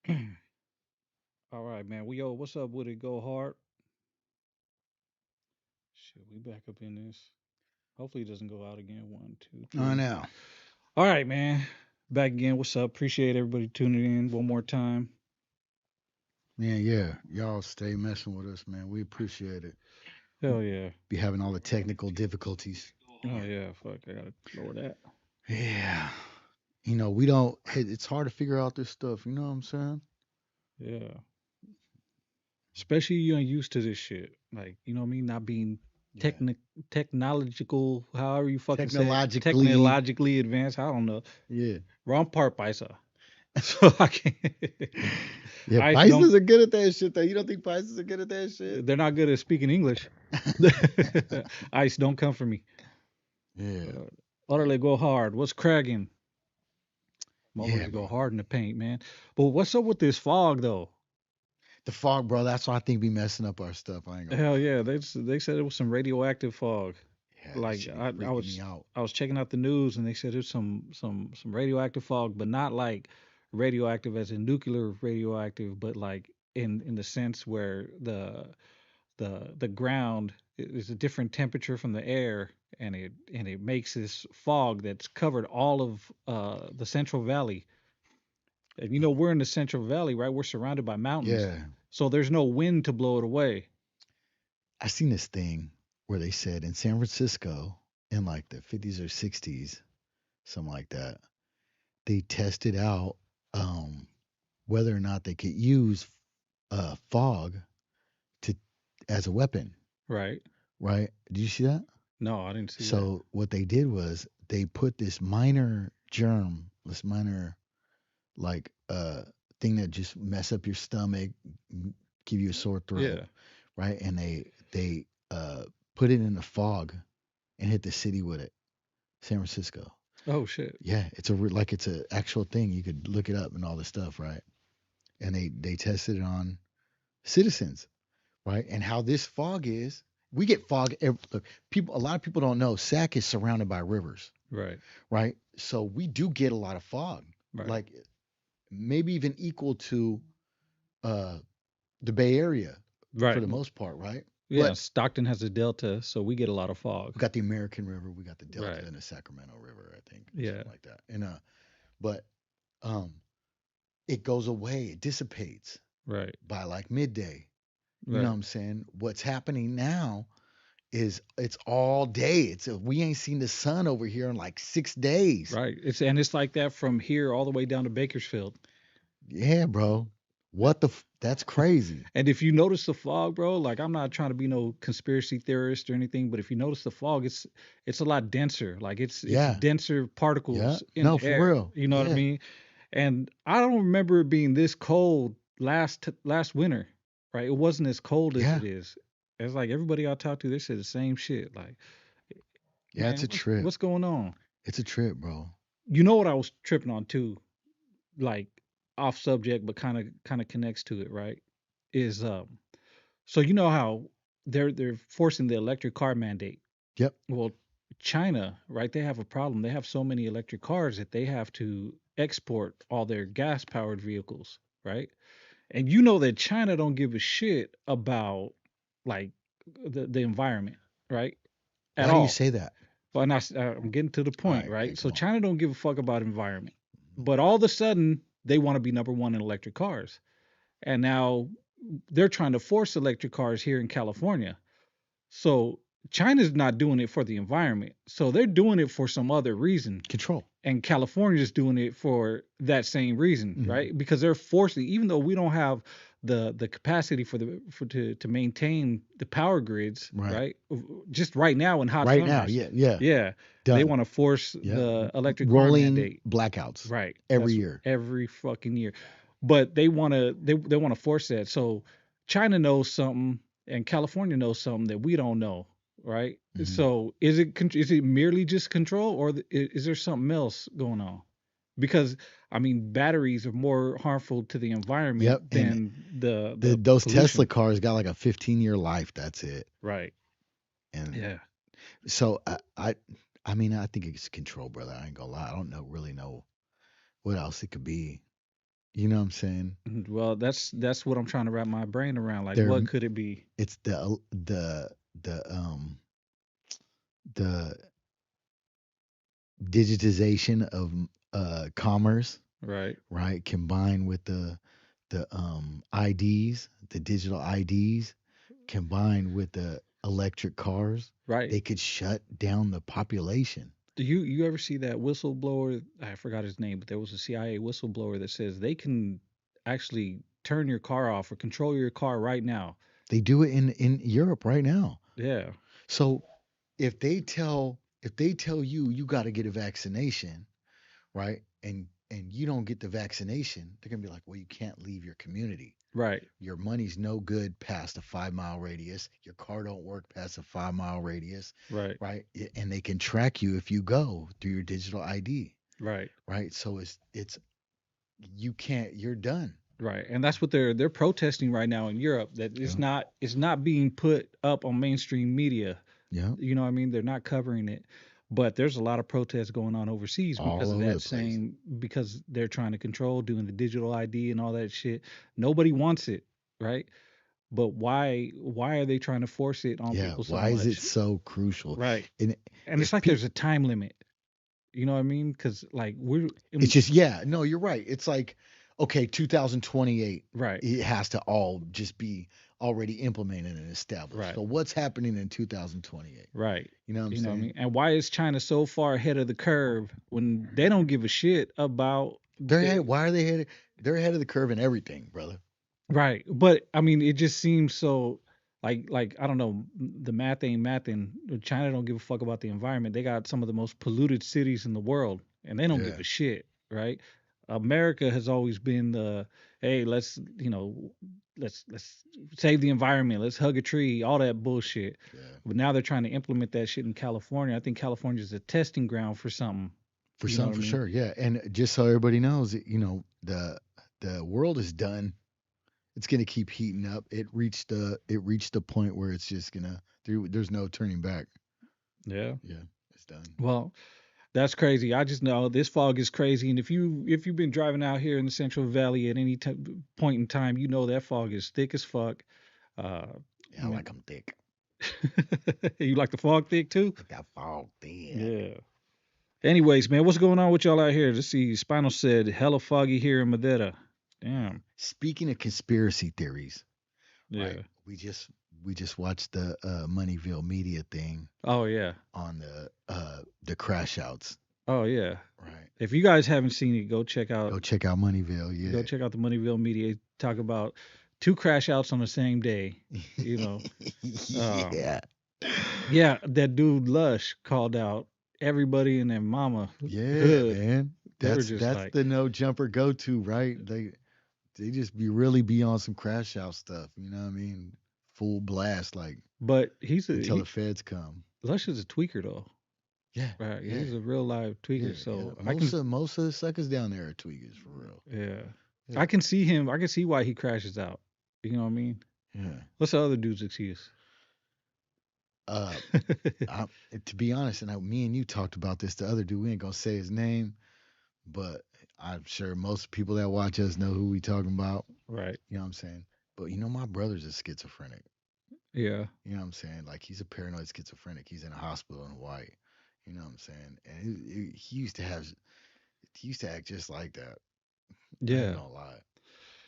All right, man. What's up with it? Go hard. Shit, we back up in this. Hopefully it doesn't go out again. One, two, I three. know. All right, man. Back again. What's up? Appreciate everybody tuning in one more time. Man, yeah. Y'all stay messing with us, man. We appreciate it. We Hell yeah. be having all the technical difficulties. Oh yeah. Fuck. I gotta lower that. Yeah. We don't, it's hard to figure out this stuff. You know what I'm saying? Yeah. Especially you ain't used to this shit. Like, you know what I mean? Not being Yeah. technic technological, however you fucking say it, Technologically, technologically advanced. I don't know. yeah. Wrong part, Paisa. So I can't. Yeah, Ice don't. Pisces are good at that shit, though. You don't think Pisces are good at that shit? They're not good at speaking English. Ice don't come for me. Yeah. Uh, Utterly go hard. What's cracking? Yeah, Motherfuckers go bro. hard in the paint, man. But what's up with this fog though? The fog, bro, that's why I think be messing up our stuff. I ain't gonna Hell lie. yeah, they said it was some radioactive fog. Yeah, that Like should be I freaking me was out. I was checking out the news and they said there's some radioactive fog, but not like radioactive as in nuclear radioactive, but like in the sense where the ground is a different temperature from the air and it makes this fog that's covered all of the Central Valley. And we're in the Central Valley, right? We're surrounded by mountains, Yeah. so there's no wind to blow it away. I seen this thing where they said in San Francisco in like the 50s or 60s, something like that, they tested out whether or not they could use fog to as a weapon, Right? right? Did you see that? No, I didn't see that. So what they did was they put this minor germ, this minor like thing that just mess up your stomach, give you a sore throat, Yeah. right? And they put it in the fog and hit the city with it. San Francisco. Oh shit. Yeah, like it's a actual thing. You could look it up and all this stuff, right? And they tested it on citizens, right? And how this fog is, we get fog. Look, people, a lot of people don't know. Sac is surrounded by rivers, Right. right? So we do get a lot of fog, Right. like maybe even equal to uh, the Bay Area for Right. the most part, right? Yeah. But Stockton has a delta, so we get a lot of we fog. got the American River, we got the Delta Right. and the Sacramento River, I think, or Yeah. something like that. And but um, it goes away, it dissipates Right. by like midday. You know what Right. I'm saying? What's happening now is it's all day. We ain't seen the sun over here in like 6 days. Right. It's like that from here all the way down to Bakersfield. Yeah, bro. That's crazy. And if you notice the fog, bro, like I'm not trying to be no conspiracy theorist or anything, but if you notice the fog, it's a lot denser. Like it's Yeah. denser Yeah. particles in No, the for air. real. You know what I Yeah. mean? And I don't remember it being this cold last winter. Right? It wasn't as cold as Yeah. it is. It's like everybody I talk to, they say the same shit. Like, Yeah, man, it's a what's trip. what's going on? It's a trip, bro. You know what I was tripping on too, like off subject, but kind of connects to it, right? Is so you know how they're forcing the electric car mandate. Yep. Well, China, right? They have a problem. They have so many electric cars that they have to export all their gas powered vehicles, right? And you know that China don't give a shit about like the environment, right? At Why do you all. say that? Well, and I'm getting to the All point, right. Okay, right? So come on. China don't give a fuck about environment, but all of a sudden they want to be number one in electric cars, and now they're trying to force electric cars here in California. So China's not doing it for the environment, so they're doing it for some other reason, Control. and California's doing it for that same reason, Hmm. right? Because they're forcing, even though we don't have the capacity to maintain the power grids, Right. right? Just right now in hot Right now. summers, Yeah. Yeah. yeah, they Done. want to force Yeah. the electric car Rolling mandate, blackouts right? every That's year. every fucking year, but they want to force that. So China knows something, and California knows something that we don't know, right? Hmm. So is it merely just control, or is there something else going on? Because I mean, batteries are more harmful to the environment Yep. And than the those Tesla pollution. cars got like a 15-year life. That's it. Right. And Yeah. so I mean, I think it's control, brother. I ain't gonna lie. I don't know really know what else it could be. You know what I'm saying? Well, that's what I'm trying to wrap my brain around. Like, They're what could it be? it's the digitization of commerce, Right, right? Combined with the IDs, the digital IDs, combined with the electric cars, right. they could shut down the population. Do you ever see that whistleblower? I forgot his name, but there was a CIA whistleblower that says they can actually turn your car off or control your car right now. They do it in Europe right now. Yeah, So if they tell you you got to get a vaccination, right? And you don't get the vaccination, they're gonna be like, well, you can't leave your community. right, Your money's no good past a 5 mile radius. Your car don't work past a 5 mile radius, right, right? And they can track you if you go through your digital ID, right. right? So it's you can't. You're done. Right, and that's what they're protesting right now in Europe. That Yeah, it's not being put up on mainstream media. yeah, You know what I mean? They're not covering it, but there's a lot of protests going on overseas all because of over that the place. same because they're trying to control doing the digital ID and all that shit. Nobody wants it, right? But why are they trying to force it on Yeah, people so why is it much? so crucial? Right, And and it's if like people, there's a time limit. You know what I mean? Because like it's just yeah, no, you're right. It's like okay, 2028, right, it has to all just be already implemented and established. right. So what's happening in 2028? Right. You know what I'm You know what I saying? mean? And why is China so far ahead of the curve when they don't give a shit about They're ahead. the Why are they ahead? They're ahead of the curve in everything, brother. right? But I mean, it just seems so like I don't know, the math ain't mathing. China don't give a fuck about the environment. They got some of the most polluted cities in the world, and they don't give Yeah, a shit, right? America has always been the hey, let's save the environment, let's hug a tree, all that bullshit. yeah, But now they're trying to implement that shit in California. I think California is a testing ground for something. for You know some, what I for mean? sure. Yeah, and just so everybody knows, the world is done. It's gonna keep heating up. It reached the point where it's just gonna there's no turning back. Yeah. Yeah, it's done. Well, that's crazy. I just know this fog is crazy, and if you've been driving out here in the Central Valley at any point in time, you know that fog is thick as fuck. Uh, Yeah, I like man, them thick. you like the fog thick too? Like that fog thick. Yeah. Anyways, man, what's going on with y'all out here? Let's see. Spinal said hella foggy here in Madeira. Damn. Speaking of conspiracy theories, right? Yeah. We just watched the Moneyville media thing Oh yeah. on the crash outs, Oh yeah. right? If you guys haven't seen it, Go check out Moneyville, go check out the Moneyville Media. Talk about two crash outs on the same day. You know. Um, yeah. yeah, that dude Lush called out everybody and their mama Yeah, hood. man. They were That's just that's like, the no jumper go to, right? They just be on some crash out stuff, you know what I mean? Full blast, like but until the feds come. Lush is a tweaker though. Yeah, Right, yeah, he's a real live tweaker. yeah, yeah. So I can, Most of the suckers down there are tweakers for real. yeah, Yeah, I can see him. I can see why he crashes out. You know what I mean? yeah. What's the other dude's excuse? Uh, I, to be honest, and me and you talked about this. The other dude, we ain't gonna say his name, but I'm sure most people that watch us know who we talking about. Right. You know what I'm saying? But my brother's a schizophrenic. Yeah. You know what I'm saying? Like he's a paranoid schizophrenic. He's in a hospital in Hawaii. You know what I'm saying? And he used to act just like that. I ain't Yeah. gonna lie.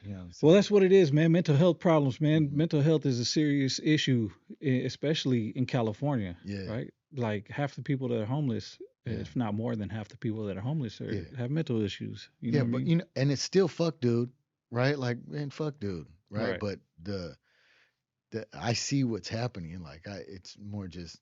You know what I'm Well, saying? that's what it is, man. Mental health problems, man. Hmm. Mental health is a serious issue, especially in California, Yeah, right? Like half the people that are homeless, yeah, if not more than half the people that are homeless, yeah, have mental issues. You know yeah. what I But mean? and it's still fuck, dude. Right? Like, man, fuck, dude. Right? Right. But I see what's happening. Like, it's more just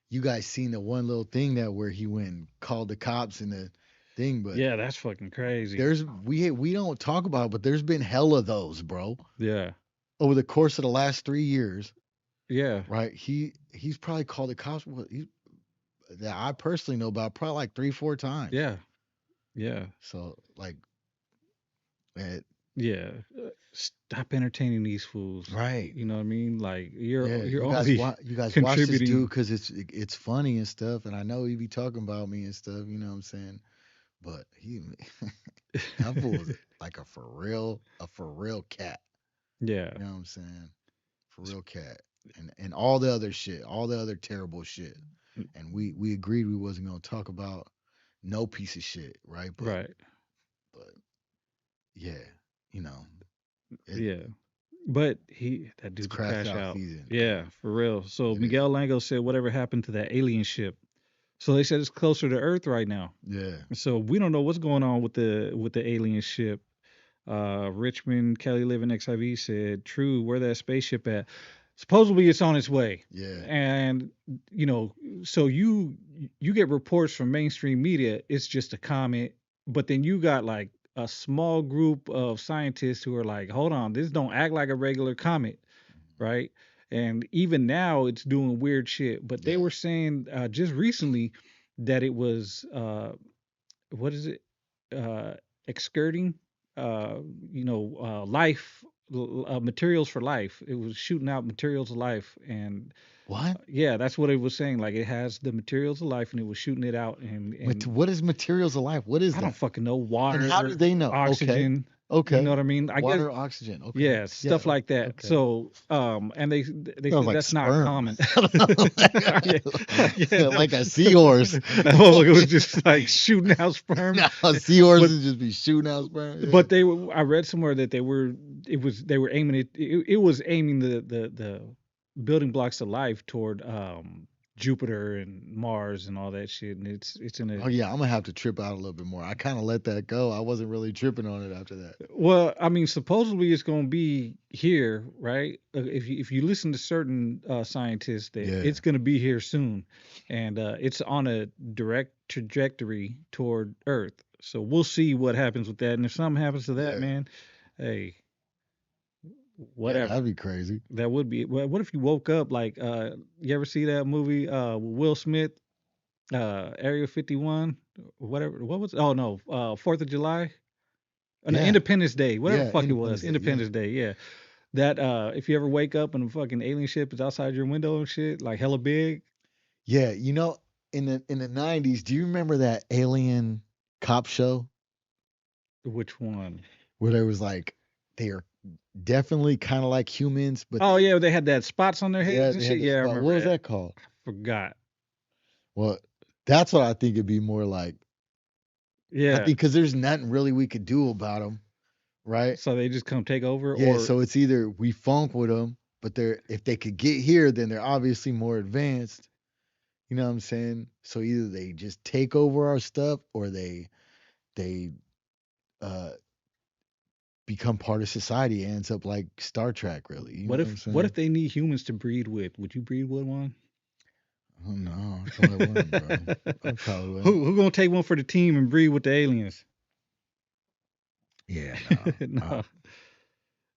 you guys seen the one little thing that where he went and called the cops and the thing, but Yeah, that's fucking crazy. we don't talk about it, but there's been hella those, bro, Yeah. over the course of the last 3 years, Yeah. right? He's probably called the cops that I personally know about probably like 3 4 times. Yeah. Yeah. So like, it, Yeah. Stop entertaining these fools. right? You know what I mean? Like Yeah, you're only you guys watch this dude contributing. because it's funny and stuff, and I know he be talking about me and stuff. You know what I'm saying? but he that fool was like a for real cat. Yeah. You know what I'm saying? For real cat. And all the other shit, all the other terrible shit. And we agreed we wasn't gonna talk about no piece of shit, right? Right. But yeah, you know, it, Yeah. But that it's dude's a crash crash out out. season, Yeah, bro. for real. So It is. Miguel Lango said whatever happened to that alien ship. So they said it's closer to Earth right now. Yeah. So we don't know what's going on with the alien ship. Richmond Kelly Living XIV said, "True, where that spaceship at? Supposedly it's on its way." Yeah. And you know, so you get reports from mainstream media. It's just a comet, but then you got like a small group of scientists who are like, "Hold on, this don't act like a regular comet, right?" And even now, it's doing weird shit. But they Yeah. were saying just recently that it was what is it? Uh, Excurting, uh, life, materials for life. It was shooting out materials of life, and What? yeah, that's what it was saying. Like it has the materials of life, and it was shooting it out, and What is materials of life? What is I don't that? fucking know, And how do water, they know? Okay. oxygen. You know Okay. what I mean? I guess Water, oxygen. Okay. yeah, Yeah. stuff like that. Okay. So, and they Sounds said like that's not sperm. common. Yeah, yeah, no. Like a seahorse. That motherfucker was just like shooting out sperm. Now But seahorses just be shooting out sperm. Yeah. I read somewhere that they were aiming it was aiming the building blocks of life toward Jupiter and Mars and all that shit, and it's in a Oh yeah, I'm gonna have to trip out a little bit more. I kind of let that go. I wasn't really tripping on it after that. well, I mean, supposedly it's going to be here, right? If you listen to certain scientists, that Yeah. it's going to be here soon, and it's on a direct trajectory toward Earth. So we'll see what happens with that, and if something happens to that, Yeah. man, hey, Yeah, whatever. that'd be crazy. That would be. Well, what if you woke up like you ever see that movie with Will Smith, Area 51, whatever? What was? Oh no, 4th of July. No, Yeah. Independence Day, whatever the Yeah. fuck it was, Independence Day. Yeah. Independence Day, yeah. That if you ever wake up and a fucking alien ship is outside your window and shit, like hella big. Yeah. In the '90s, do you remember that alien cop show Which one? where there was like they are definitely kind of like humans, but Oh yeah, they had that spots on their yeah, heads and they had shit. the Yeah, I spot. remember What was that. that called? Forgot. Well, that's what I think it'd be more like. I Yeah. think because there's nothing really we could do about them, right? So they just come take over, Yeah, or so it's either we funk with them, but they're if they could get here, then they're obviously more advanced. You know what I'm saying? So either they just take over our stuff, or they uh become part of society. It ends up like Star Trek, really. You know what I'm what saying? if they need humans to breed with? Would you breed with one? Oh no, I probably wouldn't, bro. I probably wouldn't. Who gonna take one for the team and breed with the aliens? Yeah, no. No.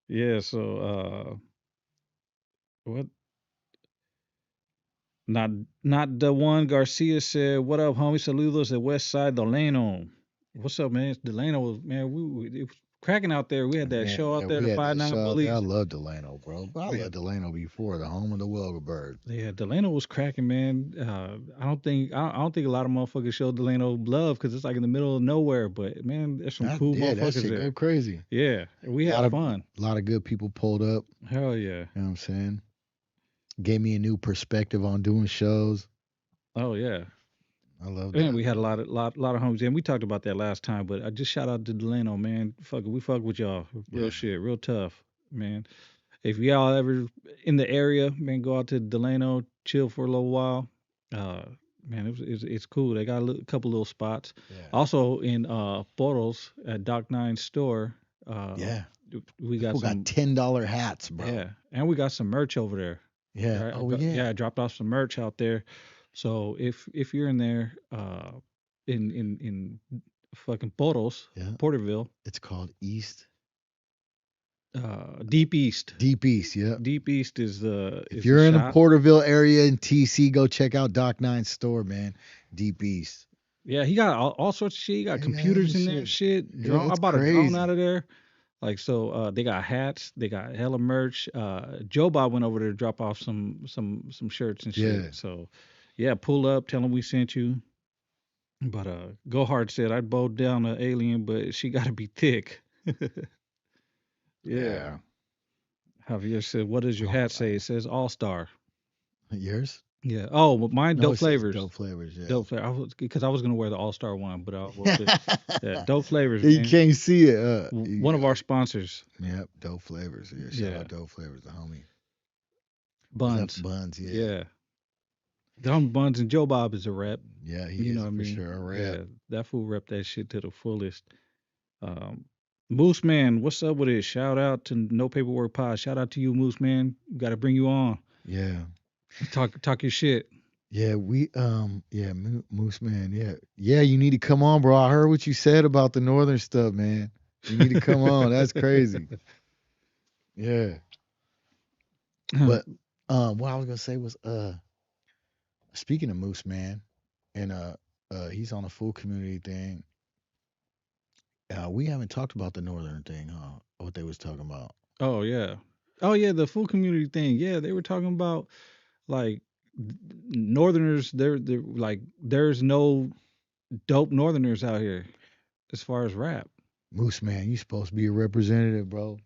Yeah. So what? Not not the one Garcia said, "What up, homie? Saludos at West Side Delano." What's up, man? It's Delano, man. It was cracking out there. We had that Man, show yeah, out there, we the had Five that Nine show out there. I Bullies. love Delano, bro. But I Yeah, loved Delano before, the home of the Wilbur Bird. yeah. Delano was cracking, man. I don't think a lot of motherfuckers show Delano love because it's like in the middle of nowhere. But man, there's some cool Yeah, that motherfuckers shit go there. crazy. Yeah, we A had lot of fun. good people pulled up. Hell yeah. You know what I'm saying? Gave me a new perspective on doing shows. Oh yeah. I love And that, we had a man. lot of homies, and we talked about that last time. But I just shout out to Delano, man. Fuck it, we fuck with y'all, real Yeah. shit, real tough, man. If y'all ever in the area, man, go out to Delano, chill for a little while. Uh, man, it's cool. They got couple little spots. Yeah. Also in Boros at Doc Nine's store, uh, Yeah. we got People got some, $10 hats, bro. yeah, and we got some merch over there. Yeah. Right? Oh Yeah, yeah. I dropped off some merch out there. So if you're in there, in fucking Boros, Yeah. Porterville, It's called East. Deep East. Deep East, yeah. Deep East If is the you're in the shop. Porterville area in TC, go check out Doc Nine's store, man. Deep East. Yeah, he got all sorts of shit. He got Yeah, he got hella computers in there and shit. shit. Yeah, Drone. I it's bought a drone out crazy. of there. Like so, they got hats. They got hella merch. Joe Bob went over there to drop off some shirts and Yeah. shit. So, yeah, pull up. Tell him we sent you. But Go Hard said I'd bow down an alien, but she got to be thick. Yeah. Yeah. Javier said, "What does your Oh, hat say?" It says All Star. yours? Yeah. Oh, well, mine No, dope it says flavors. dope flavors. Dope flavor. Because I was gonna wear the All Star one, but I wore the yeah, dope flavors, You man. can't see it. One of our sponsors. Yep, dope flavors. Yeah, shout Yeah. out dope flavors, the homie. Is that Buns. buns? Yeah, Yeah. Don Buns and Joe Bob is a rep. yeah, he You know is what I for mean? sure a rap. Yeah. That fool rep that shit to the fullest. Um, Moose Man, what's up with it? Shout out to No Paperwork Pod. Shout out to you, Moose Man. Got to bring you on. Yeah, Talk your shit. yeah, yeah, Moose Man. Yeah, yeah, you need to come on, bro. I heard what you said about the northern stuff, man. You need to come on. That's crazy. Yeah, but what I was gonna say was speaking of Moose Man, and he's on a full community thing. We haven't talked about the northern thing, huh? What they was talking about. Oh yeah. Oh yeah, the full community thing. Yeah, they were talking about like northerners, they're like there's no dope northerners out here as far as rap. Moose Man, you supposed to be a representative, bro.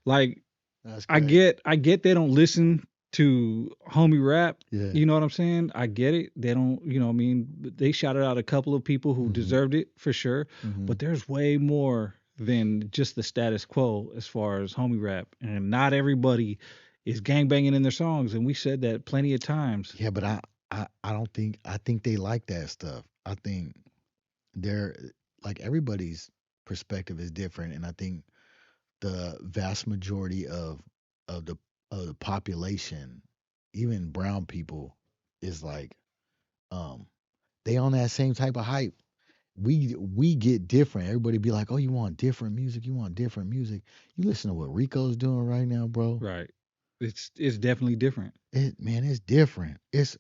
Like That's I crazy. get I get they don't listen to homie rap. Yeah. You know what I'm saying? I get it. They don't, you know what I mean? They shouted out a couple of people who Hmm. deserved it for sure, Hmm. but there's way more than just the status quo as far as homie rap. And not everybody is gangbanging in their songs, and we said that plenty of times. Yeah, but I don't think I think they like that stuff. I think they're like everybody's perspective is different, and I think the vast majority of the of the population, even brown people, is like um they on that same type of hype. We get different. Everybody be like, "Oh, you want different music? You want different music?" You listen to what Rico's doing right now, bro. Right. It's definitely different. It's different. It's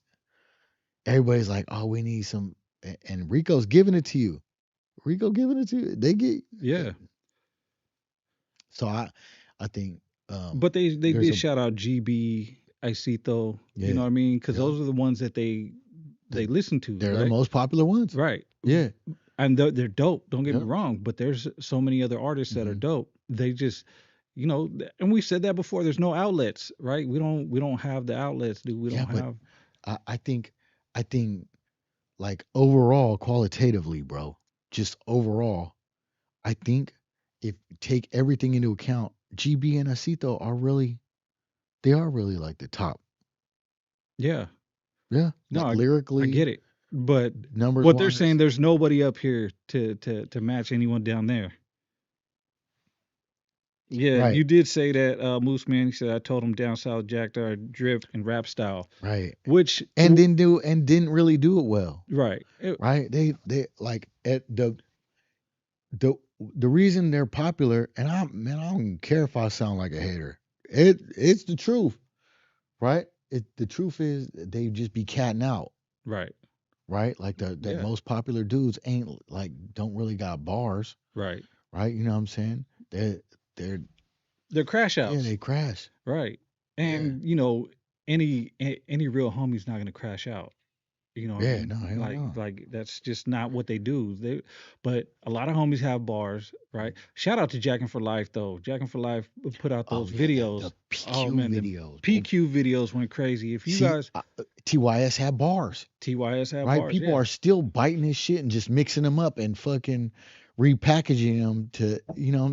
everybody's like, "Oh, we need some," and Rico's giving it to you. Rico giving it to you. They get Yeah. so I think But they there's did a shout out GB, Isito, you yeah know what I mean? Because yeah those are the ones that they the, listen to, they're the right? most popular ones. Right. Yeah. And they're dope. Don't get me Yep. wrong, but there's so many other artists that are Hmm. dope. They just, and we said that before. There's no outlets, right? We don't have the outlets, dude. We Yeah, don't but have. I think like overall qualitatively, bro, just overall, I think if you take everything into account, GB and Acito are really they are really like the top. Yeah. Yeah, No, like I lyrically, get it, but numbers what they're saying, wise. there's nobody up here to match anyone down there. Yeah, Right, you did say that, Moose Man. He said I told him down south jacked our drip and rap style, right. which And didn't really do it well. right, Right? They like at the reason they're popular, and I don't care if I sound like a hater. It's the truth, right? The truth is they just be catting out, right, right? Like the yeah, most popular dudes ain't like don't really got bars, right. right? You know what I'm saying? They're They're crash yeah, outs, they crash. right? Yeah. And any real homie's not gonna crash out. You know what I Yeah, mean? no, hell no. Like that's just not what they do. But a lot of homies have bars, right? Shout out to Jackin' for Life though. Jackin' for Life put out Oh those yeah, the videos. Oh PQ man, the videos. Oh, PQ videos went crazy. If you see, guys TYS had bars. TYS have Right? bars, People yeah, are still biting his shit and just mixing them up and fucking repackaging them to,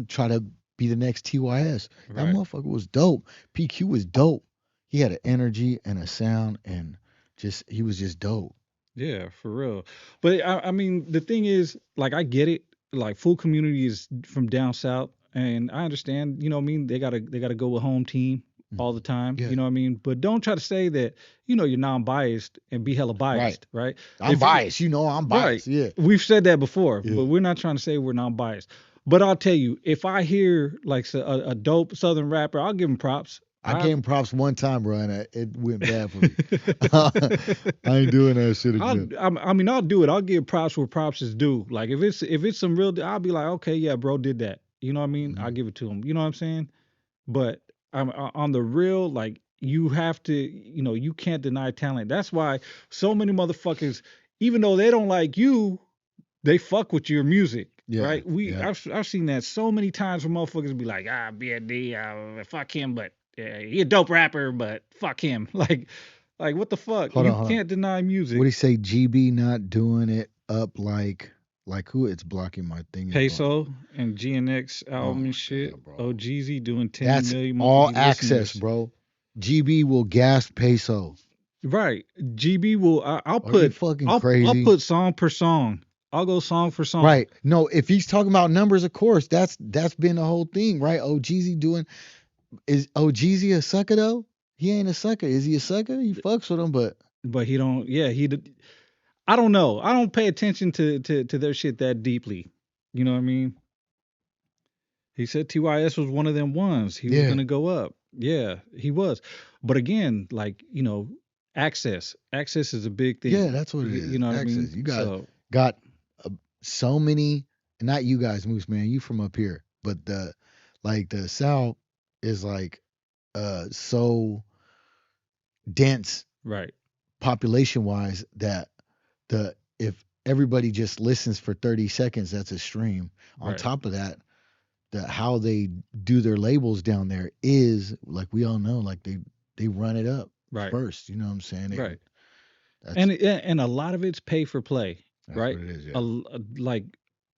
try to be the next TYS. That right, motherfucker was dope. PQ was dope. He had an energy and a sound and he was just dope. yeah, for real. But I mean, the thing is, like, I get it. Like, full community is from down south, and I understand. You know what I mean? They gotta go with home team all the Mhm. time. Yeah, You know what I mean? But don't try to say that you're non-biased and be hella right. biased, right? I'm If you biased. I'm right, biased. Yeah. we've said that before, Yeah. but we're not trying to say we're non-biased. But I'll tell you, if I hear like a dope Southern rapper, I'll give him props. I gave him props one time, bro, and it went bad for me. I ain't doing that shit again. I mean, I'll do it. I'll give props where props is due. Like if it's some real, I'll be like, okay, yeah, bro did that. You know what I mean? I'll Mhm. give it to him. You know what I'm saying? But on the real, like you have to, you can't deny talent. That's why so many motherfuckers, even though they don't like you. they fuck with your music, Yeah, right? yeah. I've seen that so many times where motherfuckers be like, BFD, fuck him, but he a dope rapper, but fuck him. Like what the fuck? Hold You on, hold on. can't deny What do music. you say? GB not doing it up like who? It's blocking my thing is blocking. Peso and GNX Oh album and my shit. god, bro. OGZ doing 10 That's million all monthly access, listeners. bro. GB will gas peso. Right. GB will. Are you fucking I'll crazy? put song per song. I'll go song for song. Right. No, if he's talking about numbers, of course, that's been the whole thing, right? OGZ doing is OGZ a sucker though? He ain't a sucker. Is he a sucker? He fucks with him, but But he don't. Yeah, I don't know. I don't pay attention to their shit that deeply. You know what I mean? He said TYS was one of them ones. He was yeah, gonna go up. Yeah, he was. But again, like access. Access is a big yeah, thing. that's what it You is. know what I mean? Access. You So got uh, so many. Not you guys, Moose man. You from up here, but the South is like so dense right, population wise that the if everybody just listens for 30 seconds, that's a stream. On right, top of that, how they do their labels down there is like we all know, like they run it up right, first. You know what I'm saying? right. That's And a lot of it's pay for play, that's right? what it is. Yeah, Like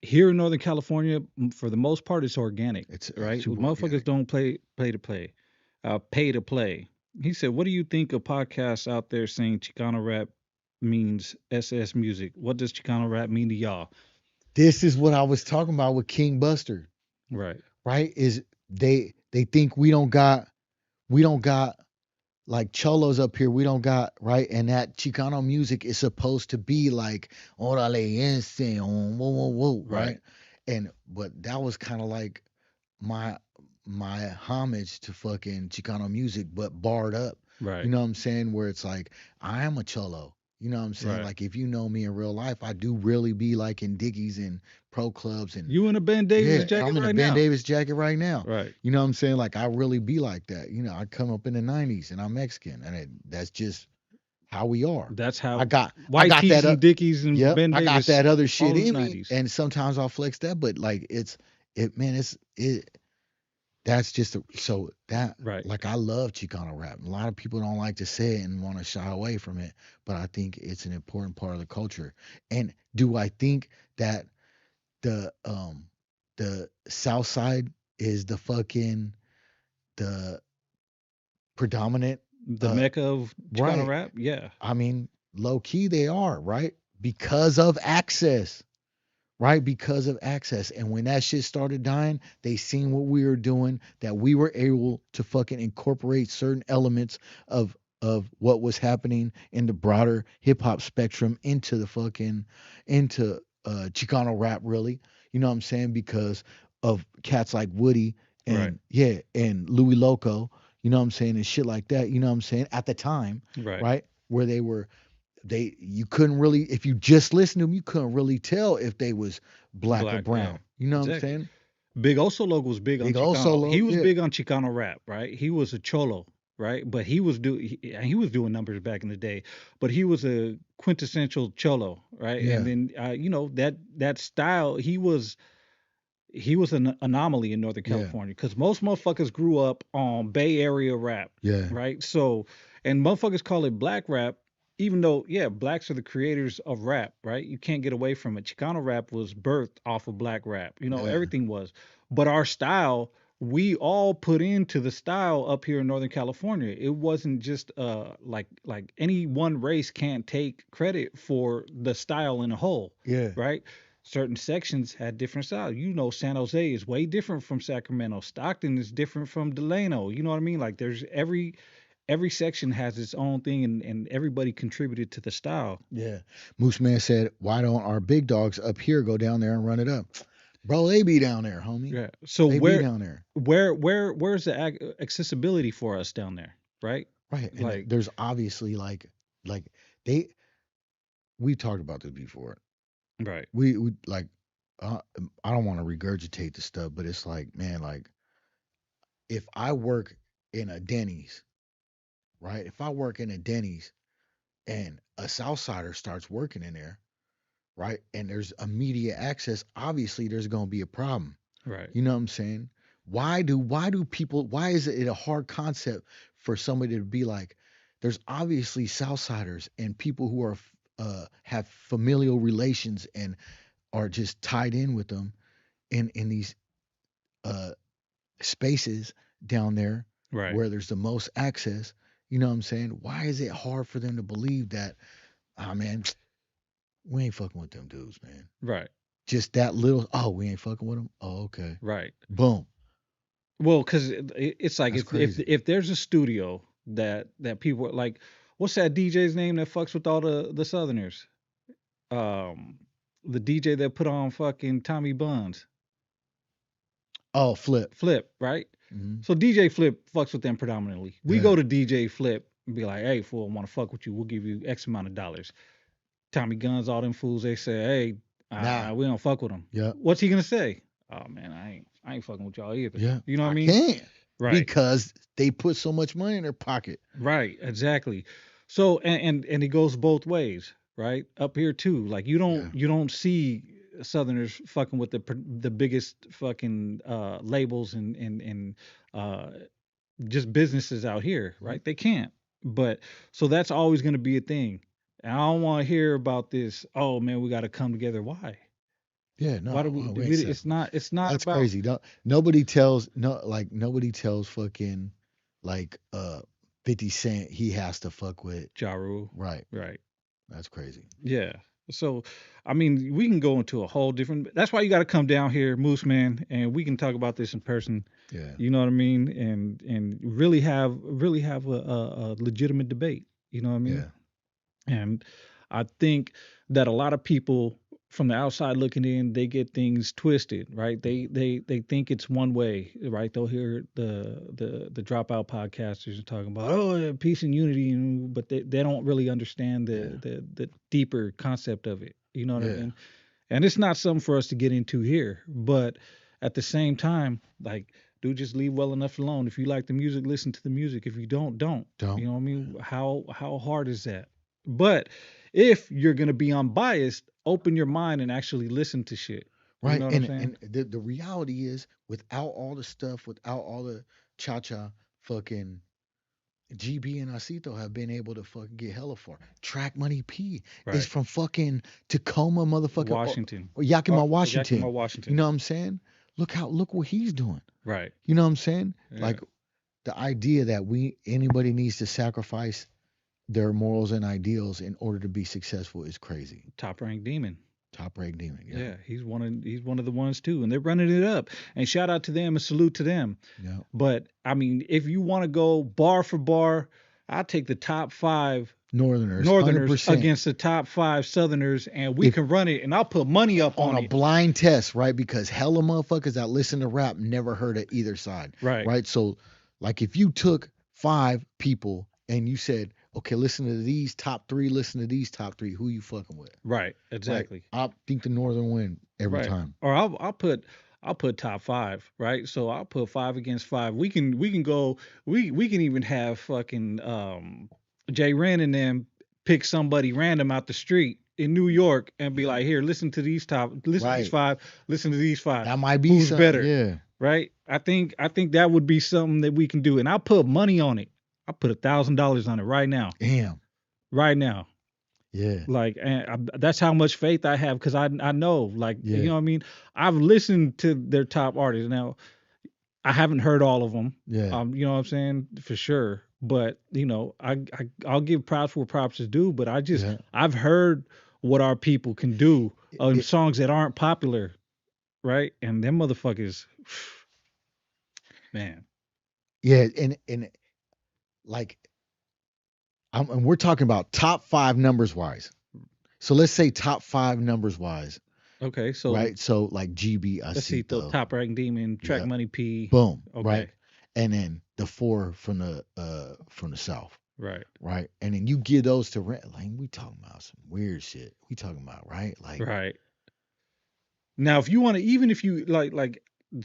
here in Northern California, for the most part, it's organic, it's right? super Motherfuckers organic. don't pay to play. He said, "What do you think of podcasts out there saying Chicano rap means SS music? What does Chicano rap mean to y'all?" This is what I was talking about with King Buster, Right, right? Is they think we don't got like cholos up here, we don't got right, and that Chicano music is supposed to be like orale N-Sane, whoa whoa whoa, right, right? And but that was kind of like my my homage to fucking Chicano music, but barred up. You right, know what I'm saying? Where it's like I am a cholo. You know what I'm saying? right. Like if you know me in real life, I do really be like in Dickies and pro clubs and You in a Ben Davis yeah, jacket I'm in a right Ben now? Davis jacket right now. Right. You know what I'm saying? Like I really be like that. You know, I come up in the '90s and I'm Mexican, and that's just how we are. That's I how got I white got tees that and Dickies and yep, Ben I got Davis that other all shit those in me, '90s. and sometimes I'll flex that, but like it man, it that's just so that Right. like I love Chicano rap. A lot of people don't like to say it and want to shy away from it, but I think it's an important part of the culture. And do I think that the um the South Side is the predominant The uh mecca of Chicano right? rap. Yeah. I mean, low key they are, right? Because of access, right? Because of access. And when that shit started dying, they seen what we were doing, that we were able to fucking incorporate certain elements of what was happening in the broader hip hop spectrum into the fucking into Chicano rap really. You know what I'm saying? Because of cats like Woody Right. and yeah, and Louis Loco, you know what I'm saying, and shit like that, you know what I'm saying, at the time, Right. right? Where they you couldn't really, if you just listened to them, you couldn't really tell if they was black or Black. Yeah. brown. You know what I'm Exactly. saying? Big Oso Loco was big on Big old Chicano. solo, He was yeah, big on Chicano rap, right? He was a cholo, right? But he was doing numbers back in the day. But he was a quintessential cholo, right? And yeah, then that style, he was an anomaly in Northern yeah, California because most motherfuckers grew up on Bay Area rap, yeah, right? So, and motherfuckers call it black rap, even though, yeah, blacks are the creators of rap, right? You can't get away from it. Chicano rap was birthed off of black rap, yeah, everything was. But our style, we all put into the style up here in Northern California. It wasn't just like any one race can't take credit for the style in a whole, yeah, right? Certain sections had different styles. San Jose is way different from Sacramento. Stockton is different from Delano. You know what I mean? Like there's every section has its own thing, and everybody contributed to the style. yeah. Moose Man said, "Why don't our big dogs up here go down there and run it up, bro? They be down there, homie. Yeah. So They be down there, where's the accessibility for us down there, right? right? And Like there's obviously like they we talked about this before. right, We like uh, I don't want to regurgitate the stuff, but it's like, man, like if I work in a Denny's, right? If I work in a Denny's and a Southsider starts working in there, right? And there's immediate access. Obviously, there's going to be a problem. Right. You know what I'm saying? Why is it a hard concept for somebody to be like, there's obviously Southsiders and people who are have familial relations and are just tied in with them in these uh spaces down there Right. where there's the most access. You know what I'm saying? Why is it hard for them to believe that, ah man, we ain't fucking with them dudes, man. Right. Just that little, oh, we ain't fucking with them. Oh, okay. Right. Boom. Well, because it's like That's if crazy. if there's a studio that people are like, what's that DJ's name that fucks with all the Southerners? Um, the DJ that put on fucking Tommy Buns, Oh, flip. Flip, right? Hmm. So DJ Flip fucks with them predominantly. We Yeah. go to DJ Flip and be like, hey, fool, I want to fuck with you. We'll give you X amount of dollars. Tommy Guns, all them fools, they say, hey, Nah. we don't fuck with them. Yeah. What's he gonna say? Oh man, I ain't fucking with y'all either. Yeah. You know what I I mean? can't Right. because they put so much money in their pocket. Right, exactly. So and it goes both ways, right? Up here too. Like Yeah. you don't see Southerners fucking with the biggest fucking labels and uh just businesses out here, Mhm. right? They can't. But so that's always going to be a thing. And I don't want to hear about this. Oh man, we got to come together. Why? Yeah. Why do No, we? we ain't It's separate. not. It's not That's about crazy. No, nobody tells fucking like 50 Cent he has to fuck with. Ja Rule. Right. Right. That's crazy. Yeah. So, I mean, we can go into a whole different. That's why you got to come down here, Moose Man, and we can talk about this in person. Yeah. You know what I mean? And really have a legitimate debate. You know what I mean? Yeah. And I think that a lot of people from the outside looking in, they get things twisted, right? They think it's one way, right? They'll hear the dropout podcasters talking about yeah, peace and unity, but they don't really understand Yeah. the deeper concept of it. You know what I Yeah. mean? And it's not something for us to get into here, but at the same time, like, dude, just leave well enough alone. If you like the music, listen to the music. If you don't. Don't. You know what I mean? How hard is that? But if you're gonna be unbiased, open your mind and actually listen to shit. You Right. know what I'm saying? And the reality is, without all the stuff, without all the cha cha, fucking GB and Asito have been able to fucking get hella far. Track Money P is Right. from fucking Tacoma, motherfucker, Washington. or Yakima, Oh, Yakima, Washington. You Washington. know what I'm saying? Look what he's doing. Right. You know what I'm saying? Yeah. Like the idea that anybody needs to sacrifice their morals and ideals in order to be successful is crazy. Top ranked demon. Top ranked demon. Yeah. Yeah, he's one of the ones too, and they're running it up. And shout out to them and salute to them. Yeah. But I mean, if you want to go bar for bar, I'll take the top five Northerners, Northerners 100%. against the top five Southerners, and we If can run it, and I'll put money up on on a it. blind test, right? Because hella motherfuckers that listen to rap never heard of either side, Right, right? So, like, if you took 5 people and you said, okay, listen to these top three, listen to these top three, who you fucking with, right, right? exactly, I think the Northern win every right. time. Or I'll put top five, right? So I'll put five against five. We can go. We can even have fucking Jay Ren and them pick somebody random out the street in New York and be Yeah. like, here, listen to these Right. five, listen to these five. That might be Who's something. better? Yeah. Right? I think that would be something that we can do, and I'll put money on it. I'll put $1,000 on it right now. Damn. Right now. Yeah. Like, and that's how much faith I have because I know, like, you Yeah. know what I mean. I've listened to their top artists. Now, I haven't heard all of them. Yeah. You know what I'm saying, for sure. But you know, I'll give props where props is due. But Yeah. I've heard what our people can do on It- songs that aren't popular, right? And them motherfuckers, man. yeah. And like, and we're talking about top 5 numbers wise. So let's say top 5 numbers wise, Okay, so right? So like GB, let's see the Asito, top ranking demon, Track yeah, Money P. boom, Okay, right? And then the 4 from the south, right, right? And then you give those to rent. Like we talking about some weird shit. We talking about right, like right. Now, if you want to, even if you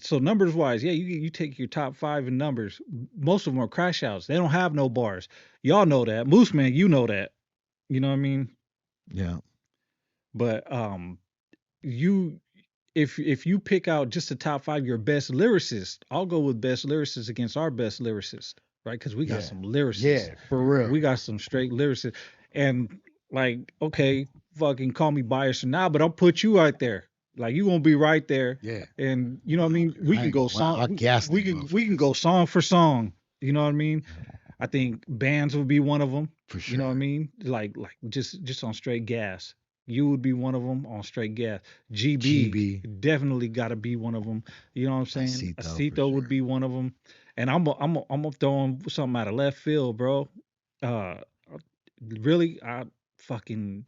so numbers wise, yeah, you take your top five in numbers. Most of them are crash outs. They don't have no bars. Y'all know that. Moose Man, you know that. You know what I mean? yeah, But you if you pick out just the top five your best lyricists, I'll go with best lyricists against our best lyricist, right? Because we got Yeah. some lyricists. Yeah, for real. We got some straight lyricists. And like, okay, fucking call me biased or not, but I'll put you right there. Like you gonna be right there. Yeah. And you know what I mean? We I can ain't go gonna lie. song I gas we them can we can motherfuckers. go song for song. You know what I mean? Yeah, I think bands would be one of them. for You know what I sure. mean? Like just on straight gas. You would be one of them on straight gas. GB GB, definitely got to be one of them. You know what I'm saying? Acito, for Acito would sure. be one of them. And I'm gonna throw in something out of left field, bro. Uh, really, fucking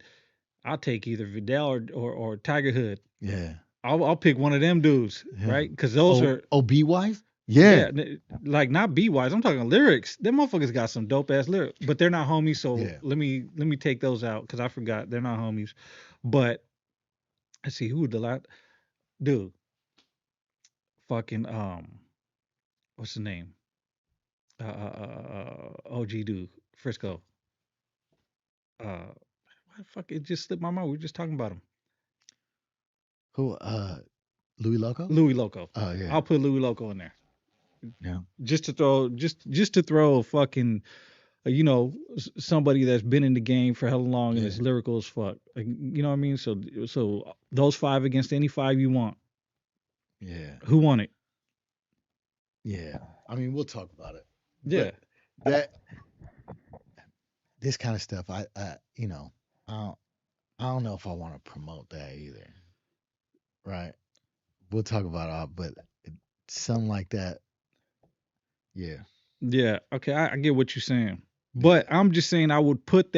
I'll take either Vidal or Tiger Hood. Yeah. I'll pick one of them dudes, Yeah. right? Because those Oh, are oh, B wise? Yeah. yeah, like not B wise. I'm talking lyrics. Them motherfuckers got some dope ass lyrics, but they're not homies. So Yeah. let me take those out because I forgot they're not homies. But let's see who the last dude. Fucking what's the name? OG dude, Frisco. Why the fuck it just slipped my mind. We were just talking about him. Who? Louis Loco? Louis Loco. Oh yeah. I'll put Louis Loco in there Yeah. just to throw a fucking somebody that's been in the game for hell long and Yeah. is lyrical as fuck. Like, you know what I mean? So those five against any five you want. Yeah. Who won it? Yeah. I mean, we'll talk about it. Yeah. But that this kind of stuff, I don't, I don't know if I want to promote that either. Right? We'll talk about it, but something like that. Yeah. Yeah. Okay, I get what you're saying. Yeah. But I'm just saying I would put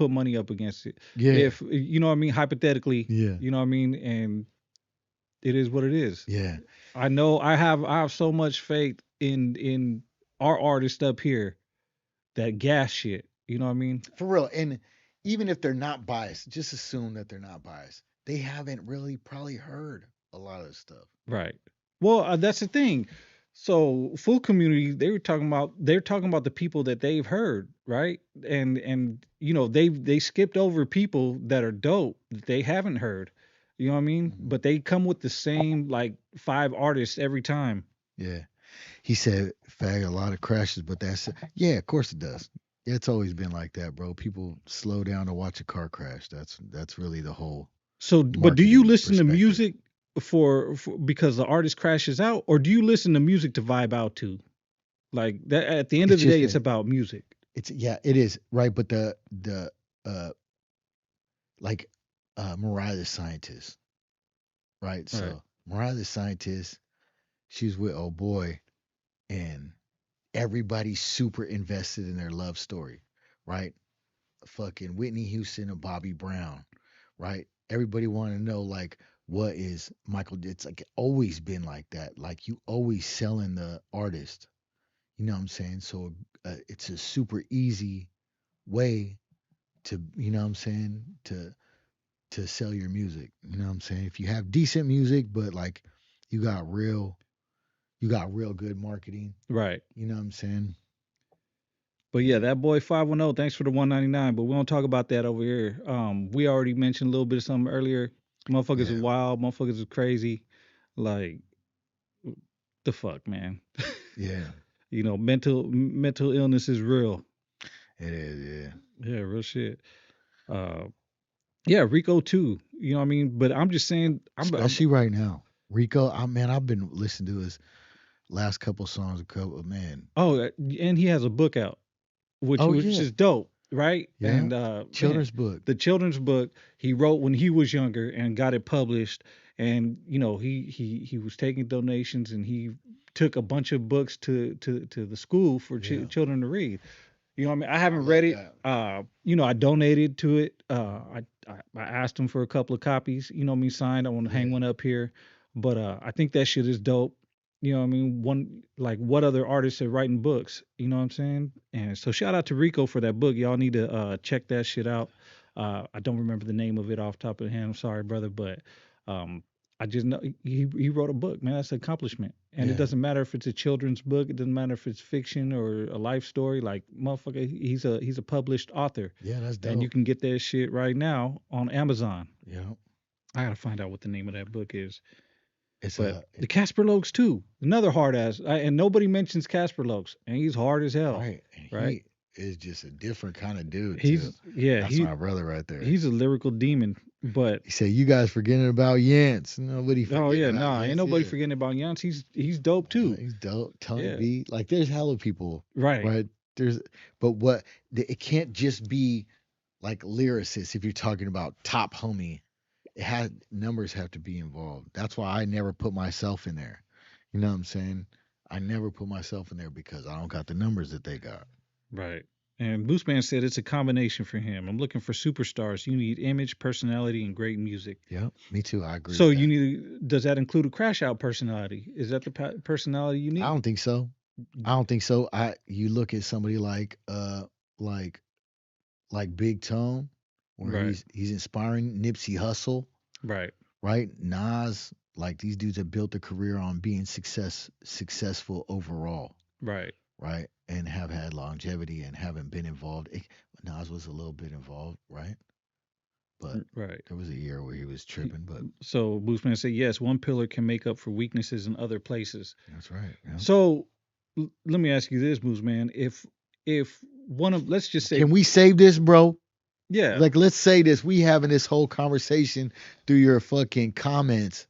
money up against it. Yeah. If you know what I mean, hypothetically, Yeah. you know what I mean, and it is what it is. Yeah. I know I have so much faith in our artists up here that gas shit. You know what I mean? For real. And even if they're not biased, just assume that they're not biased. They haven't really probably heard a lot of stuff. Right. Well, that's the thing. So, full community, they're talking about the people that they've heard, right? And they skipped over people that are dope that they haven't heard. You know what I mean? Mhm. But they come with the same like five artists every time. Yeah. He said, "Fag, a lot of crashes, but yeah, of course it does. Yeah, it's always been like that, bro. People slow down to watch a car crash. That's really the whole So, but do you marketing listen to perspective. music for because the artist crashes out, or do you listen to music to vibe out to? Like that, at the end of It's the just day, it's that about music. it's yeah, it is right. But the uh like Mariah the Scientist, right? All right. So Mariah the Scientist, she's with oh boy, and everybody's super invested in their love story, right? Fucking Whitney Houston and Bobby Brown, right? Everybody want to know like what is Michael? It's like always been like that. Like you always selling the artist. You know what I'm saying? So it's a super easy way to you know what I'm saying to sell your music. You know what I'm saying? If you have decent music, but like you got real you got real good marketing. Right. You know what I'm saying? But yeah, that boy 510, thanks for the 199. But we don't talk about that over here. We already mentioned a little bit of something earlier. Motherfuckers are Yeah, wild, motherfuckers are crazy. Like the fuck, man. yeah, Mental illness is real. it is. Yeah, Yeah, real shit. Uh yeah, Rico too. You know what I mean? But I'm just saying I'm especially right now. Rico, man, I've been listening to his last couple songs. A couple, man. oh, and he has a book out. which Oh which yeah, is dope, right? yeah. And man, Children's book. the children's book he wrote when he was younger and got it published. And he was taking donations and he took a bunch of books to the school for Yeah, children to read. You know what I mean? I I haven't read love it. that. I donated to it. I asked him for a couple of copies. You know me signed. I want to hang Yeah, one up here. But I think that shit is dope. You know what I mean? One like what other artists are writing books? You know what I'm saying? And so shout out to Rico for that book. Y'all need to check that shit out. I don't remember the name of it off the top of the head. I'm sorry, brother, but um, I just know he wrote a book, man. That's an accomplishment. And it Yeah. doesn't matter if it's a children's book. It doesn't matter if it's fiction or a life story. Like motherfucker, he's a published author, Yeah, that's and you dope. can get that shit right now on Amazon. Yeah. I gotta find out what the name of that book is. It's But a the Casper Lokes too, another hard ass, and nobody mentions Casper Lokes, and he's hard as hell, right. And right? he is just a different kind of dude too. He's yeah, That's my brother right there. he's a lyrical demon, but He said, "You guys forgetting about Yance? Nobody oh forget yeah, about nah, ain't Yance. nobody Yeah, forgetting about Yance. He's dope too. he's dope. Tony Yeah, B. Like, there's hella people, right, right? There's, but what? It can't just be like lyricists. If you're talking about top homie, it has numbers have to be involved. That's why I never put myself in there. You know what I'm saying? I never put myself in there because I don't got the numbers that they got. right. And Boostman said it's a combination for him. I'm looking for superstars. You need image, personality, and great music. Yep, me too. I agree So with you that. need. Does that include a crash out personality? Is that the personality you I need? don't think so. I don't think so. You look at somebody like Big Tone, where Right, he's inspiring. Nipsey Hussle, right, right? Nas, like these dudes have built a career on being successful overall, right, right? And have had longevity and haven't been involved. Nas was a little bit involved, right? But right. there was a year where he was tripping, but So Boostman said yes. One pillar can make up for weaknesses in other places. that's right. Yeah. So let me ask you this, Boostman. If one of let's just say Can we save this, bro? yeah, Like, let's say this. We having this whole conversation through your fucking comments.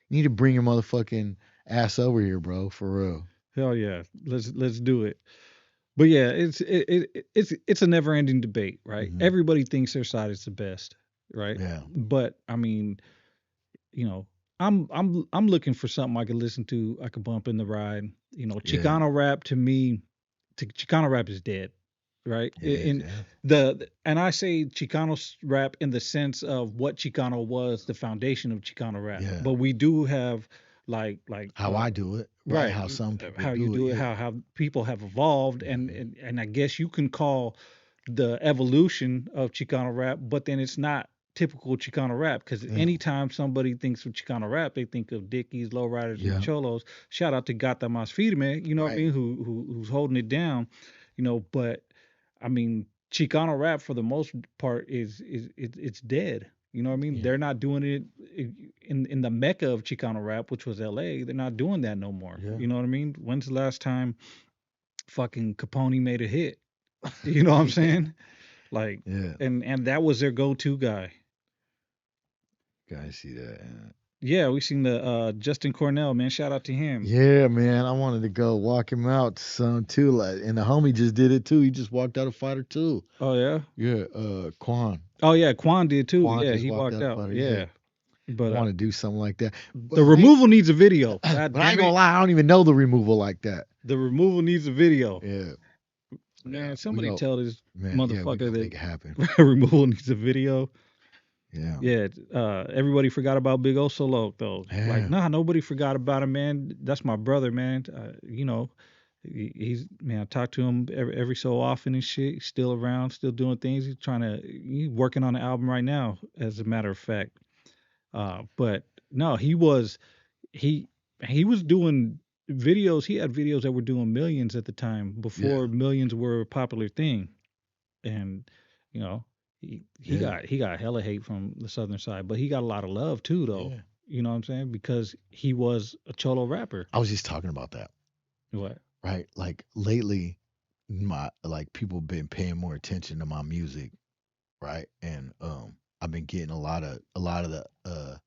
You need to bring your motherfucking ass over here, bro. For real. hell yeah, let's do it. But yeah, it's a never ending debate, right? Hmm. Everybody thinks their side is the best, right? Yeah. But I mean, you know, I'm looking for something I could listen to, I could bump in the ride. You know, Yeah. Chicano rap to me, Chicano rap is dead, right? It is. In Yeah. and I say Chicano rap in the sense of what Chicano was, the foundation of Chicano rap. Yeah. But we do have like How I do it, right? right How some people how you do it. do it, Yeah. how people have evolved, and Hmm. I guess you can call the evolution of Chicano rap, but then it's not typical Chicano rap because Yeah. anytime somebody thinks of Chicano rap, they think of Dickies, lowriders, and Yeah. cholos. Shout out to Gata Mas Firme, you know what I Right. mean, who's holding it down, you know. But I mean, Chicano rap for the most part it's dead. You know what I mean? Yeah. They're not doing it in the mecca of Chicano rap, which was L.A. They're not doing that no more. Yeah. You know what I mean? When's the last time fucking Capone made a hit? You know what I'm Yeah. saying? Like, Yeah. and that was their go-to guy. Guys, see that. Yeah. Yeah, we seen the Justin Cornell, man. Shout out to him. Yeah, man. I wanted to go walk him out some too. Like, and the homie just did it too. He just walked out of Fighter too. Oh yeah. Yeah. Quan. Oh yeah, Quan did too. Quan Yeah, just he walked walked out of out. Fighter. Yeah. Yeah, I but want to do something like that. the removal needs a video. God But I damn ain't gonna it, lie, I don't even know the removal like that. the removal needs a video. Yeah. Yeah. Man, We somebody go, tell this man, yeah, we motherfucker gonna make it happen. that removal needs a video. Yeah. Yeah, everybody forgot about Big O Solo though. Like, Yeah. nah, nobody forgot about him, man. That's my brother, man. You know, he's man. I talk to him every so often and shit. He's still around, still doing things. He's working on the album right now, as a matter of fact. But no, he he was doing videos. He had videos that were doing millions at the time Yeah. before millions were a popular thing, and you know Yeah. he got hella hate from the southern side, but he got a lot of love too, though. Yeah. You know what I'm saying? Because he was a cholo rapper. I was just talking about that. What? Right. Like lately, my like people been paying more attention to my music, right? And I've been getting a lot of the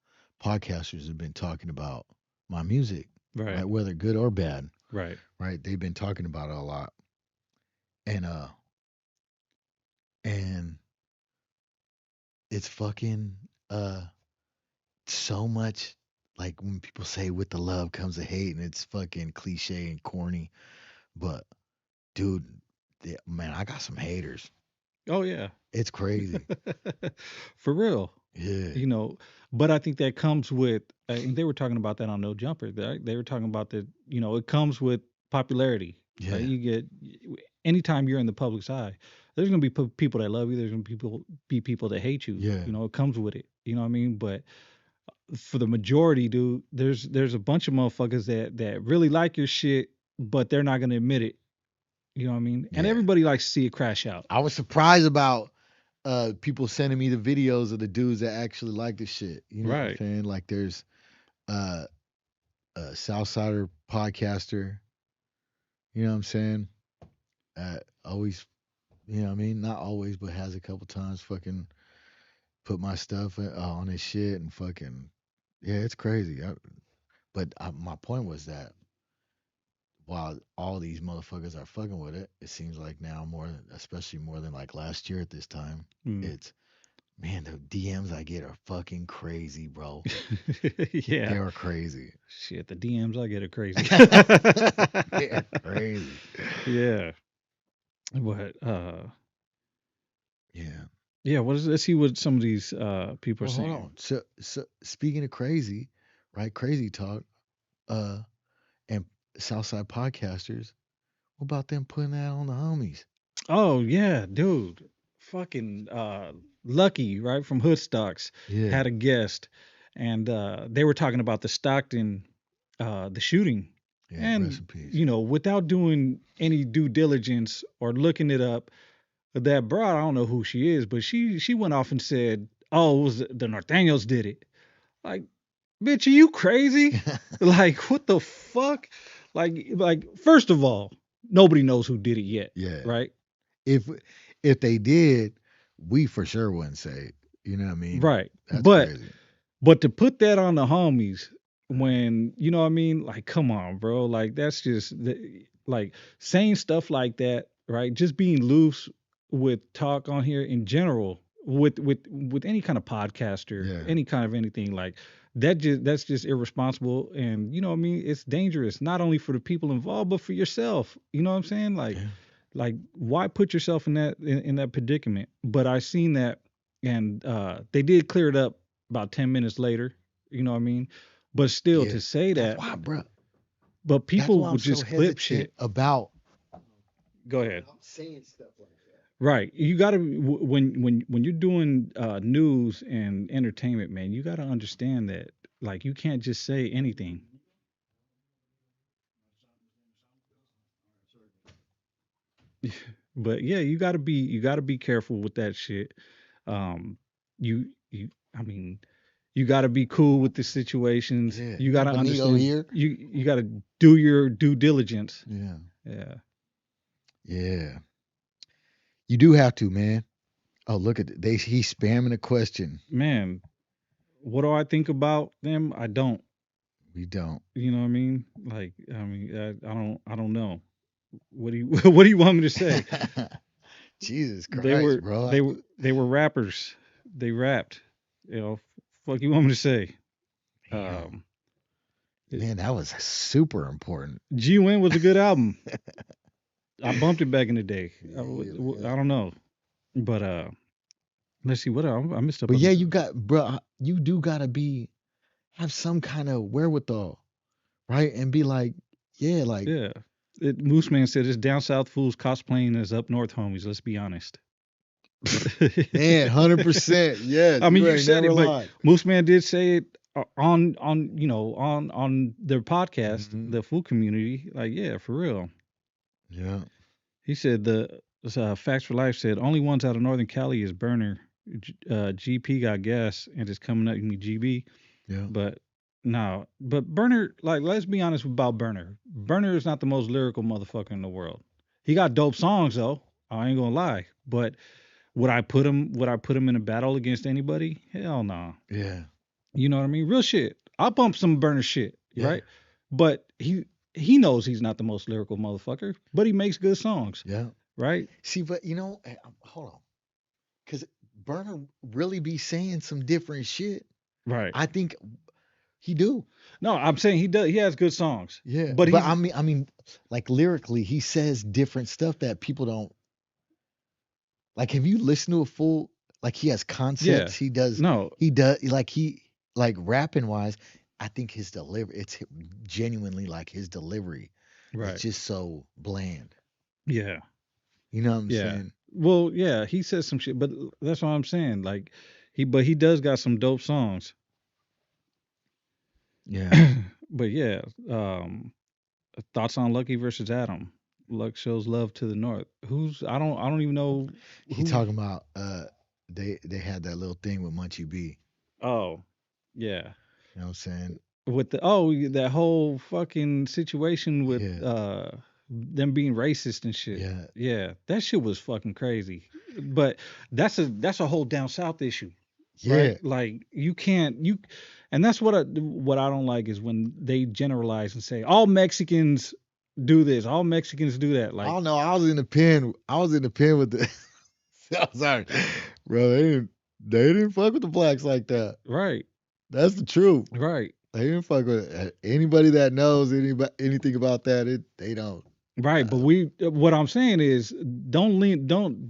podcasters have been talking about my music, Right. right? Whether good or bad, Right. right? They've been talking about it a lot. And and it's fucking so much like when people say with the love comes the hate and it's fucking cliche and corny, but dude, man, I got some haters. Oh yeah. It's crazy. For real. Yeah. You know, but I think that comes with, and they were talking about that on No Jumper. They were talking about that, you know, it comes with popularity. Right? Yeah. You get, anytime you're in the public's eye, there's going to be people that love you. There's going to be people that hate you. Yeah. You know, it comes with it. You know what I mean? But for the majority, dude, there's a bunch of motherfuckers that really like your shit, but they're not gonna admit it. You know what I mean? And Yeah. everybody likes to see it crash out. I was surprised about people sending me the videos of the dudes that actually like the shit. You know what I'm Right. saying? Like there's uh a Southsider podcaster, you know what I'm saying? Always, you know what I mean? Not always, but has a couple times fucking put my stuff on his shit and fucking yeah, it's crazy. My point was that while all these motherfuckers are fucking with it, it seems like now more, especially more than like last year at this time, Mm. it's man, the DMs I get are fucking crazy, bro. Yeah. They are crazy. Shit, the DMs I get are crazy. They are crazy. Yeah. But Yeah. yeah, let's see what some of these people are Well, hold saying. on. So speaking of crazy, right? Crazy talk. Uh, and Southside podcasters. What about them putting that on the homies? Oh yeah, dude. Fucking Lucky, right, from Hoodstocks Yeah. had a guest and they were talking about the Stockton the shooting. Yeah. Rest And in peace. you know, without doing any due diligence or looking it up, that broad, I don't know who she is, but she went off and said, "Oh, it was the Norteños did it." Like, bitch, are you crazy? Like, what the fuck? Like, first of all, nobody knows who did it yet, Yeah. right? If if they did, we for sure wouldn't say it. You know what I mean? Right. That's crazy. But to put that on the homies when, you know what I mean? Like, come on, bro. Like, that's just like saying stuff like that, right? Just being loose with talk on here in general, with any kind of podcaster, Yeah. any kind of anything like that's just irresponsible. And you know what I mean? It's dangerous, not only for the people involved, but for yourself. You know what I'm saying? Yeah. Like why put yourself in in that predicament? But I seen that and they did clear it up about 10 minutes later, you know what I mean? But still Yeah. to say That's that, why, bro. but That's people why I'm would so just clip hesitant shit. about Go ahead. saying stuff like that. Right. You got to when you're doing news and entertainment, man, you got to understand that like you can't just say anything. But yeah, you got to be careful with that shit. Um you I mean, you got to be cool with the situations. Yeah. You You got got to Benito understand here. you got to do your due diligence. Yeah. Yeah. Yeah. You do have to, man. Oh, look at they. He's spamming a question. Man, what do I think about them? I don't. We don't. You know what I mean? Like, I mean, I don't know. What do you, what do you want me to say? Jesus Christ, bro. They were rappers. They rapped. You know, fuck you want me to say? Damn. Um, Man, that was super important. G-Win was a good album. I bumped it back in the day. Yeah, I man. don't know, but let's see what I missed up But on yeah, this. you got, bro. You do gotta have some kind of wherewithal, right? And be like, yeah, like, Yeah, Moose Man said it's down south fools cosplaying as up north homies. Let's be honest. man, 100%. Yes, I mean, you you ain't said never it, but lied. Moose Man did say it on you know on their podcast, Hmm. the food community. Like, yeah, for real. Yeah, He said the Facts for Life said only ones out of Northern Cali is Burner. GP got gas and is coming up. You mean GB? yeah, But no, but Burner, like, let's be honest about Burner. Burner is not the most lyrical motherfucker in the world. He got dope songs though. I ain't gonna lie. But would I put him? Would I put him in a battle against anybody? Hell no. yeah, You know what I mean? Real shit. I'll bump some Burner shit, yeah, right? But he knows he's not the most lyrical motherfucker, but he makes good songs, yeah. right? See, but hold on, because Burner really be saying some different shit. Right. I think he do. No, I'm saying he does. He has good songs, Yeah, but but he's I mean, like lyrically, he says different stuff that people don't like. Have you listened to a full? Like he has yeah. concepts. No, He does. Like rapping wise. I think his delivery. It's genuinely like his delivery. It's right. just so bland. Yeah. You know what I'm Yeah. saying? Well, yeah, he says some shit, but that's what I'm saying. Like he does got some dope songs. Yeah. But yeah, um, thoughts on Lucky versus Adam. Luck shows love to the north. Who's I don't even know He who's. talking about they had that little thing with Munchie B. Oh, yeah. You know what I'm saying? With the that whole fucking situation with Yeah. them being racist and shit. Yeah. Yeah, that shit was fucking crazy. But that's a whole down south issue, right? Yeah. Like you can't you, and that's what I don't like is when they generalize and say all Mexicans do this, all Mexicans do that. I Like, don't know. I was in the pen. I was in the pen with the. I'm sorry, bro. They didn't fuck with the blacks like that. right, That's the truth. right. They didn't fuck with anybody that knows anything about that. They don't. Right, but Uh, what I'm saying is don't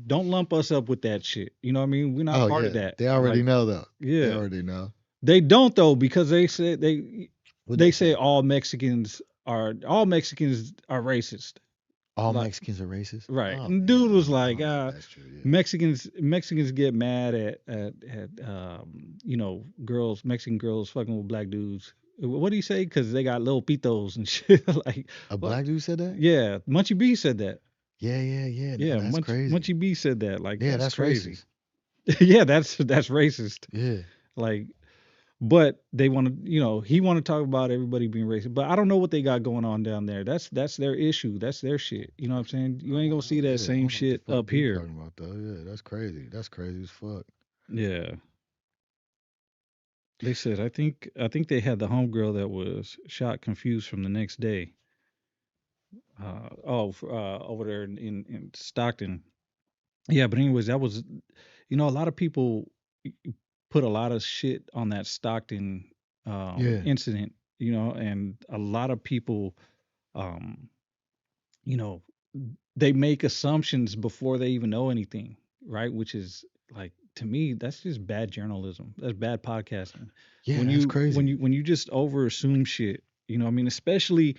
lump us up with that shit. You know what I mean? We're not oh part of yeah, that. they already Like, know though. They yeah. already know. They don't though because What they they say say? all Mexicans are racist. All Like, Mexicans are racist. right. Oh And yeah, dude was I like, don't know if that's true. Yeah. Mexicans get mad at girls, Mexican girls fucking with black dudes. What do you say? Because they got little pitos and shit. Like, A what? black dude said that. Yeah, Munchie B said that. Yeah, yeah, yeah. No, Yeah, that's crazy. Munchie B said that. Like, Yeah, that's that's crazy. racist. Yeah, that's racist. Yeah, Like, but they want to, he want to talk about everybody being racist. But I don't know what they got going on down there. That's their issue. That's their shit. You know what I'm saying? You ain't gonna see that yeah. I same don't know what the shit fuck up B here. talking about though. Yeah, that's crazy. That's crazy as fuck. Yeah. They said I think they had the homegirl that was shot confused from the next day. Over there in Stockton. Yeah, but anyways, that was a lot of people put a lot of shit on that Stockton Yeah, incident, and a lot of people, um, you know, they make assumptions before they even know anything, right? Which is like to me, that's just bad journalism. That's bad podcasting. yeah. When That's you when crazy. you when you just over assume shit, what I mean, especially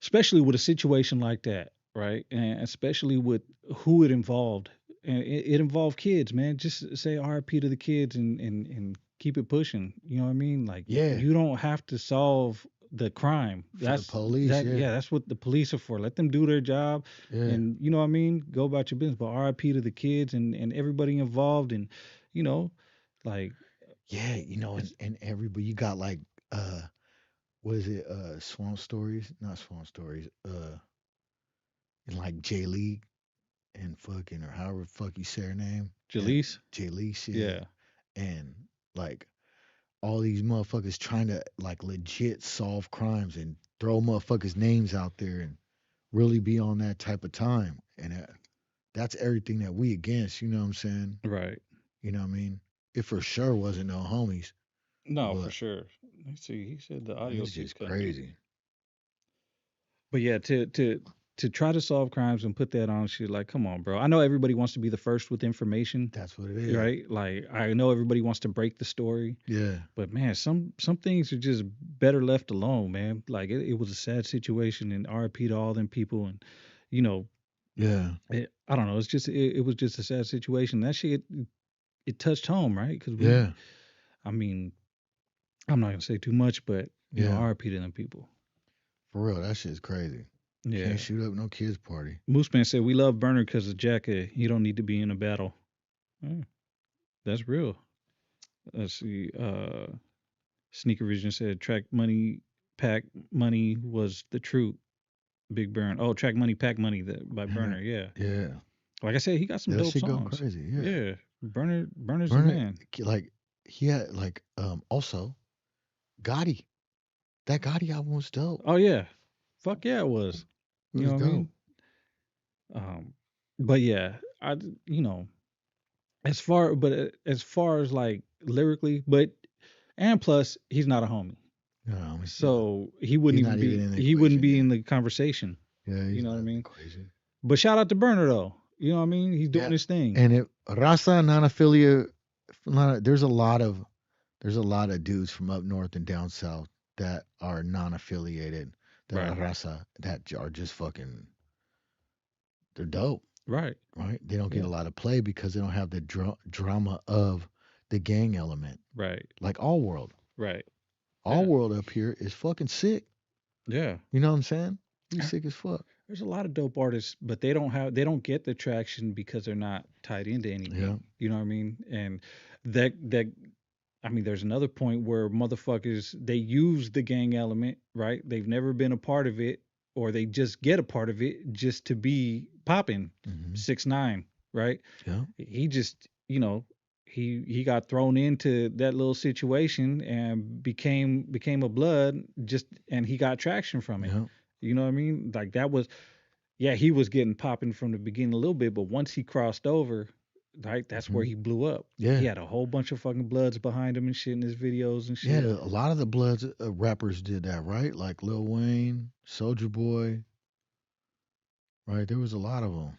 with a situation like that, right? And especially with who it involved. And it involved kids, man. Just say RIP to the kids and keep it pushing. You know what I mean? Like Yeah, you don't have to solve the crime. for the police. Yeah, Yeah, that's what the police are for. Let them do their job yeah, and you know what I mean? Go about your business. But RIP to the kids and everybody involved and you know, like yeah. And it's everybody, you got like uh, what is it? Swamp stories, not swamp stories. And like J Lee and fucking or however the fuck you say her name, and Jaleese. J Lee shit, Yeah. and like all these motherfuckers trying to like legit solve crimes and throw motherfuckers names out there and really be on that type of time. And that's everything that we against. You know what I'm saying? Right. You know what I mean? It for sure wasn't no homies, No, for but sure. Let's see. He said the audio it's keeps just cutting out. crazy. But yeah, to try to solve crimes and put that on shit, like, come on, bro. I know everybody wants to be the first with information, That's what it is. right? Like, I know everybody wants to break the story, Yeah, but man, some things are just better left alone, man. Like, it was a sad situation, and RIP to all them people, and you know, yeah, I don't know. It was just a sad situation. That shit it touched home, right? Because yeah, I mean, I'm not gonna say too much, but yeah. RIP to them people. For real, that shit's crazy. Can't Yeah. shoot up no kids party. Mooseman said, "We love Burner because of Jacka. You don't need to be in a battle." Oh, that's real. Let's see. Sneaker Vision said, "Track money, pack money was the truth." Big Burn. Oh, track money, pack money by Yeah, Burner. Yeah. yeah. Like I said, he got some That dope shit go songs. crazy. Yeah. Yeah. Burner's the Burner, man. like he had like also Gotti. That Gotti album was dope. Oh yeah. Fuck yeah, it was. It You know was what I dope. mean? But yeah, you know as far as like lyrically, and plus he's not a homie. You know, yeah. So He's not even in the he wouldn't equation. be Yeah. in the conversation. Yeah, You he's know what not I in the mean? equation. But shout out to Burner though. You know what I mean? He's doing Yeah. his thing. And it Rasa non-affiliate. There's a lot of dudes from up north and down south that are non-affiliated that are Right. Rasa that are just fucking. They're dope. Right. Right? They don't get Yeah. a lot of play because they don't have the drama of the gang element, Right. like All World. Right. Our Yeah. world up here is fucking sick. Yeah. You know what I'm saying? We sick as fuck. There's a lot of dope artists, but they don't get the traction because they're not tied into Yeah. anything. You know what I mean? And that I mean, there's another point where motherfuckers they use the gang element, right? They've never been a part of it, or they just get a part of it just to be popping. Hmm. 6ix9ine, right? Yeah. He just, he got thrown into that little situation and became a blood just, and he got traction from it. Yeah. You know what I mean? Like that was, yeah, he was getting popping from the beginning a little bit, but once he crossed over, right, that's where Hmm. he blew up. He Yeah. had a whole bunch of fucking bloods behind him and shit in his videos and Yeah. shit. A lot of the Bloods rappers did that, right? Like Lil Wayne, Soldier Boy, right? There was a lot of them.